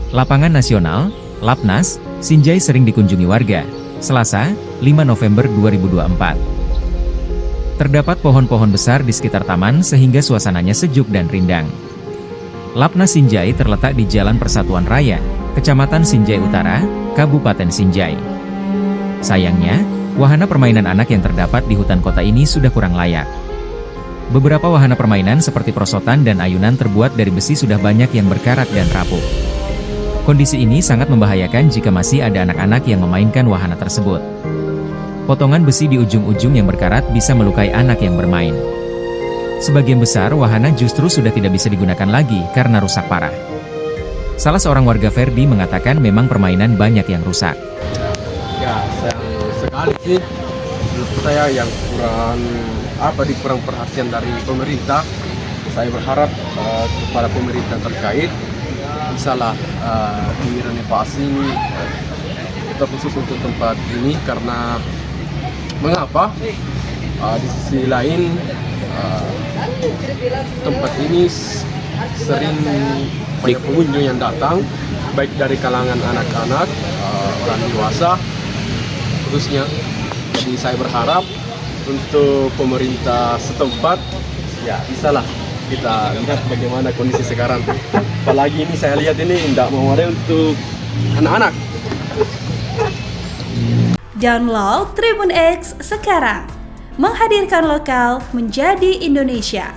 Lapangan Nasional, Lapnas, Sinjai sering dikunjungi warga. Selasa, 5 November 2024. Terdapat pohon-pohon besar di sekitar taman sehingga suasananya sejuk dan rindang. Lapnas Sinjai terletak di Jalan Persatuan Raya, Kecamatan Sinjai Utara, Kabupaten Sinjai. Sayangnya, wahana permainan anak yang terdapat di hutan kota ini sudah kurang layak. Beberapa wahana permainan seperti perosotan dan ayunan terbuat dari besi sudah banyak yang berkarat dan rapuh. Kondisi ini sangat membahayakan jika masih ada anak-anak yang memainkan wahana tersebut. Potongan besi di ujung-ujung yang berkarat bisa melukai anak yang bermain. Sebagian besar wahana justru sudah tidak bisa digunakan lagi karena rusak parah. Salah seorang warga Verdi mengatakan memang permainan banyak yang rusak. Ya, sayang sekali sih. Menurut saya yang kurang perhatian dari pemerintah. Saya berharap kepada pemerintah terkait misalnya direnovasi kita khusus untuk tempat ini, karena mengapa di sisi lain tempat ini sering banyak pengunjung yang datang, baik dari kalangan anak-anak, orang dewasa khususnya. Jadi saya berharap untuk pemerintah setempat ya bisalah kita lihat bagaimana kondisi sekarang. Apalagi ini saya lihat ini tidak memadai untuk anak-anak. Download Tribun X sekarang, menghadirkan lokal menjadi Indonesia.